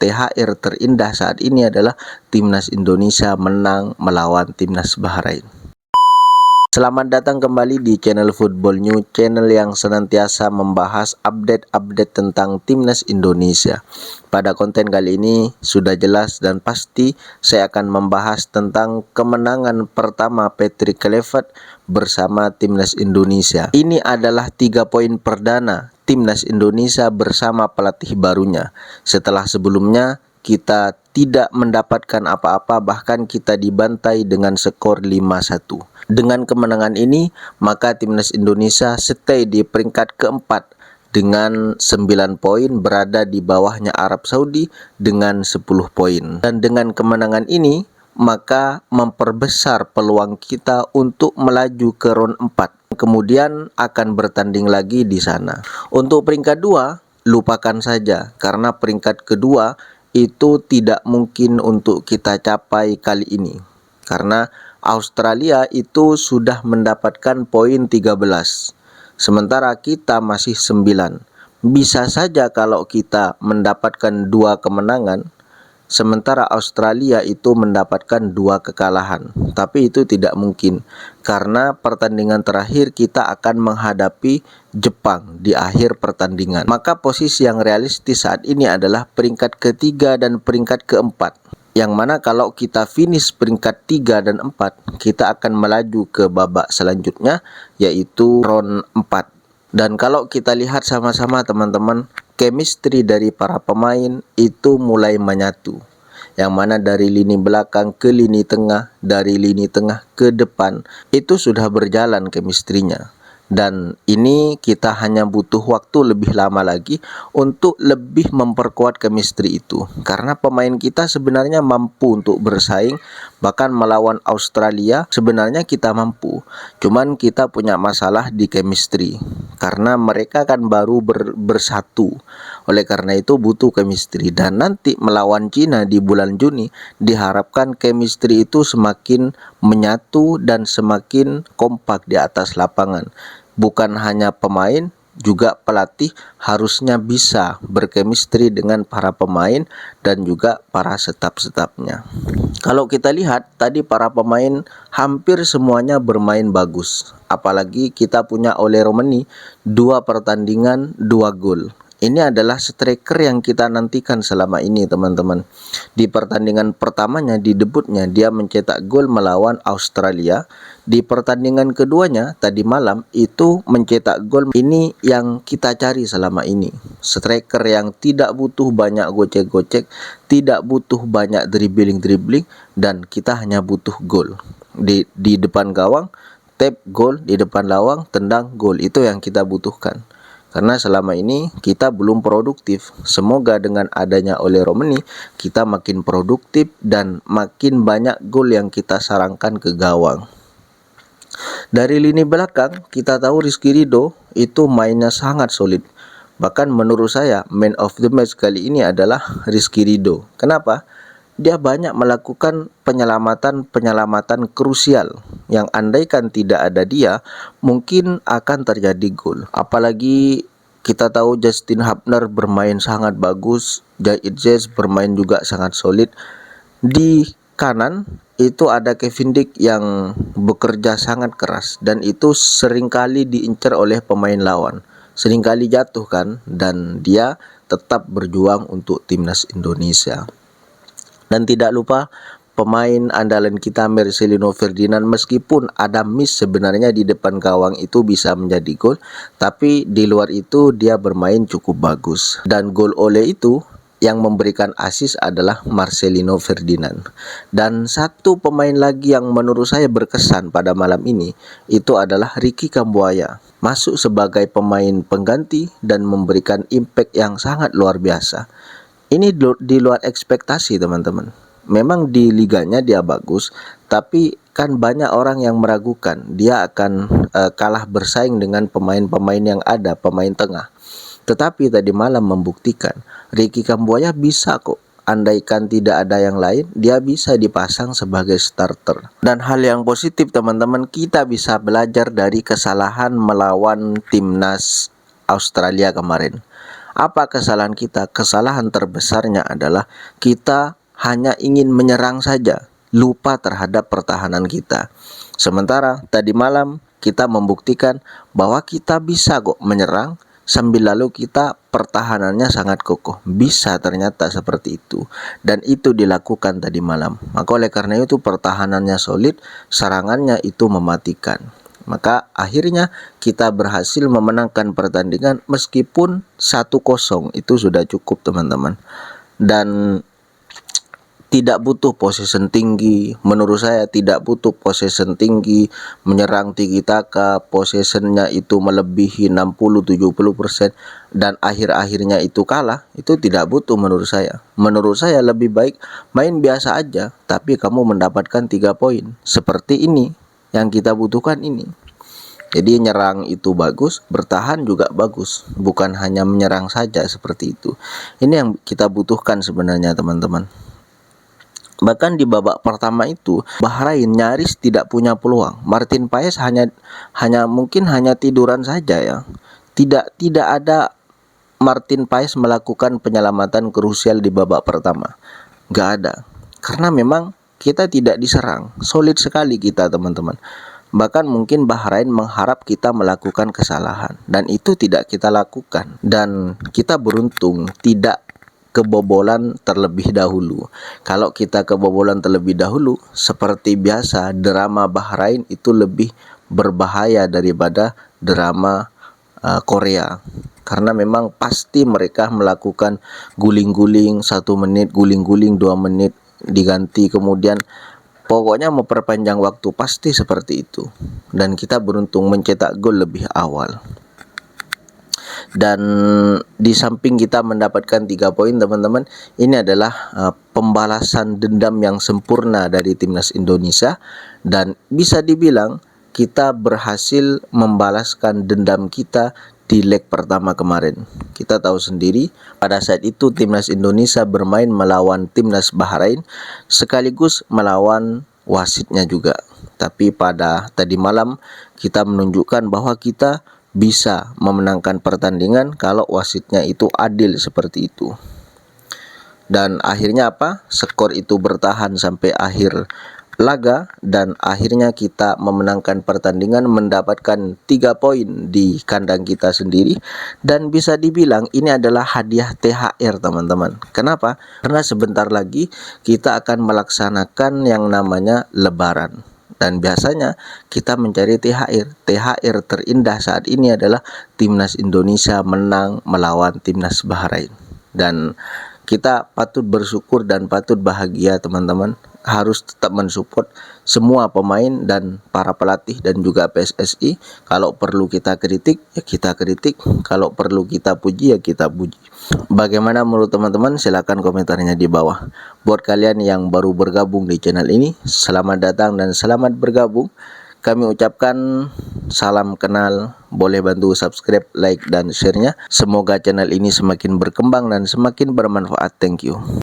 THR terindah saat ini adalah Timnas Indonesia menang melawan Timnas Bahrain. Selamat datang kembali di channel Football News, channel yang senantiasa membahas update-update tentang Timnas Indonesia. Pada konten kali ini sudah jelas dan pasti saya akan membahas tentang kemenangan pertama Patrick Kluivert bersama Timnas Indonesia. Ini adalah 3 poin perdana Timnas Indonesia bersama pelatih barunya. Setelah sebelumnya kita tidak mendapatkan apa-apa, bahkan kita dibantai dengan skor 5-1. Dengan kemenangan ini, maka Timnas Indonesia stay di peringkat keempat dengan 9 poin, berada di bawahnya Arab Saudi dengan 10 poin. Dan dengan kemenangan ini, maka memperbesar peluang kita untuk melaju ke round 4. Kemudian akan bertanding lagi di sana. Untuk peringkat 2, lupakan saja, karena peringkat kedua itu tidak mungkin untuk kita capai kali ini, karena Australia itu sudah mendapatkan poin 13, sementara kita masih 9. Bisa saja kalau kita mendapatkan 2 kemenangan, sementara Australia itu mendapatkan 2 kekalahan. Tapi itu tidak mungkin, karena pertandingan terakhir kita akan menghadapi Jepang di akhir pertandingan. Maka posisi yang realistis saat ini adalah peringkat ketiga dan peringkat keempat, yang mana kalau kita finish peringkat 3 dan 4, kita akan melaju ke babak selanjutnya, yaitu round 4. Dan kalau kita lihat sama-sama teman-teman, chemistry dari para pemain itu mulai menyatu, yang mana dari lini belakang ke lini tengah, dari lini tengah ke depan, itu sudah berjalan chemistry-nya. Dan ini kita hanya butuh waktu lebih lama lagi untuk lebih memperkuat chemistry itu, karena pemain kita sebenarnya mampu untuk bersaing, bahkan melawan Australia sebenarnya kita mampu, cuman kita punya masalah di chemistry, karena mereka kan baru bersatu. Oleh karena itu butuh chemistry, dan nanti melawan Cina di bulan Juni diharapkan chemistry itu semakin menyatu dan semakin kompak di atas lapangan. Bukan hanya pemain, juga pelatih harusnya bisa berchemistry dengan para pemain dan juga para staf-stafnya. Kalau kita lihat tadi, para pemain hampir semuanya bermain bagus, apalagi kita punya Ole Romeni, 2 pertandingan 2 gol. Ini adalah striker yang kita nantikan selama ini teman-teman. Di pertandingan pertamanya, di debutnya, dia mencetak gol melawan Australia. Di pertandingan keduanya tadi malam itu mencetak gol. Ini yang kita cari selama ini, striker yang tidak butuh banyak gocek-gocek, tidak butuh banyak dribbling, dan kita hanya butuh gol. Di depan gawang, tap gol, di depan lawang, tendang gol. Itu yang kita butuhkan. Karena selama ini kita belum produktif. Semoga dengan adanya Ole Romeni kita makin produktif dan makin banyak gol yang kita sarangkan ke gawang. Dari lini belakang kita tahu Rizky Ridho itu mainnya sangat solid. Bahkan menurut saya man of the match kali ini adalah Rizky Ridho. Kenapa? Dia banyak melakukan penyelamatan krusial yang andaikan tidak ada dia mungkin akan terjadi gol. Apalagi kita tahu Justin Hubner bermain sangat bagus, Zahid Ziyech bermain juga sangat solid. Di kanan itu ada Kevin Dijk yang bekerja sangat keras, dan itu seringkali diincar oleh pemain lawan, seringkali jatuh kan, dan dia tetap berjuang untuk Timnas Indonesia. Dan tidak lupa pemain andalan kita Marcelino Ferdinand, meskipun ada miss sebenarnya di depan gawang itu bisa menjadi gol, tapi di luar itu dia bermain cukup bagus. Dan gol Ole itu yang memberikan assist adalah Marcelino Ferdinand. Dan satu pemain lagi yang menurut saya berkesan pada malam ini itu adalah Ricky Kambuaya, masuk sebagai pemain pengganti dan memberikan impact yang sangat luar biasa. Ini di luar ekspektasi teman-teman. Memang di liganya dia bagus, tapi kan banyak orang yang meragukan dia akan kalah bersaing dengan pemain-pemain yang ada, pemain tengah. Tetapi tadi malam membuktikan Ricky Kambuaya bisa kok. Andaikan tidak ada yang lain, dia bisa dipasang sebagai starter. Dan hal yang positif teman-teman, kita bisa belajar dari kesalahan melawan timnas Australia kemarin. Apa kesalahan kita? Kesalahan terbesarnya adalah kita hanya ingin menyerang saja, lupa terhadap pertahanan kita. Sementara tadi malam kita membuktikan bahwa kita bisa kok menyerang sambil lalu kita pertahanannya sangat kokoh. Bisa ternyata seperti itu. Dan itu dilakukan tadi malam. Maka oleh karena itu pertahanannya solid, serangannya itu mematikan. Maka akhirnya kita berhasil memenangkan pertandingan meskipun 1-0 itu sudah cukup teman-teman. Dan tidak butuh possession tinggi. Menurut saya tidak butuh possession tinggi, menyerang tiki taka, possessionnya itu melebihi 60-70% dan akhir-akhirnya itu kalah. Itu tidak butuh menurut saya. Menurut saya lebih baik main biasa aja tapi kamu mendapatkan 3 poin. Seperti ini yang kita butuhkan ini. Jadi nyerang itu bagus, bertahan juga bagus, bukan hanya menyerang saja seperti itu. Ini yang kita butuhkan sebenarnya teman-teman. Bahkan di babak pertama itu Bahrain nyaris tidak punya peluang. Martin Paes hanya mungkin hanya tiduran saja ya. Tidak ada Martin Paes melakukan penyelamatan krusial di babak pertama. Nggak ada. Karena memang kita tidak diserang. Solid sekali kita teman-teman. Bahkan mungkin Bahrain mengharap kita melakukan kesalahan dan itu tidak kita lakukan. Dan kita beruntung tidak kebobolan terlebih dahulu. Kalau kita kebobolan terlebih dahulu, seperti biasa drama Bahrain itu lebih berbahaya daripada drama Korea. Karena memang pasti mereka melakukan guling-guling 1 menit, guling-guling 2 menit diganti, kemudian pokoknya memperpanjang waktu, pasti seperti itu. Dan kita beruntung mencetak gol lebih awal. Dan di samping kita mendapatkan 3 poin teman-teman, ini adalah pembalasan dendam yang sempurna dari timnas Indonesia. Dan bisa dibilang kita berhasil membalaskan dendam kita di leg pertama kemarin. Kita tahu sendiri pada saat itu timnas Indonesia bermain melawan timnas Bahrain sekaligus melawan wasitnya juga. Tapi pada tadi malam kita menunjukkan bahwa kita bisa memenangkan pertandingan kalau wasitnya itu adil seperti itu. Dan akhirnya apa? Skor itu bertahan sampai akhir laga dan akhirnya kita memenangkan pertandingan, mendapatkan 3 poin di kandang kita sendiri. Dan bisa dibilang ini adalah hadiah THR teman-teman. Kenapa? Karena sebentar lagi kita akan melaksanakan yang namanya Lebaran. Dan biasanya kita mencari THR. THR terindah saat ini adalah timnas Indonesia menang melawan timnas Bahrain. Dan kita patut bersyukur dan patut bahagia teman-teman. Harus tetap mensupport semua pemain dan para pelatih dan juga PSSI. Kalau perlu kita kritik, ya kita kritik. Kalau perlu kita puji, ya kita puji. Bagaimana menurut teman-teman? Silahkan komentarnya di bawah. Buat kalian yang baru bergabung di channel ini, selamat datang dan selamat bergabung. Kami ucapkan salam kenal, boleh bantu subscribe, like, dan share-nya. Semoga channel ini semakin berkembang dan semakin bermanfaat. Thank you.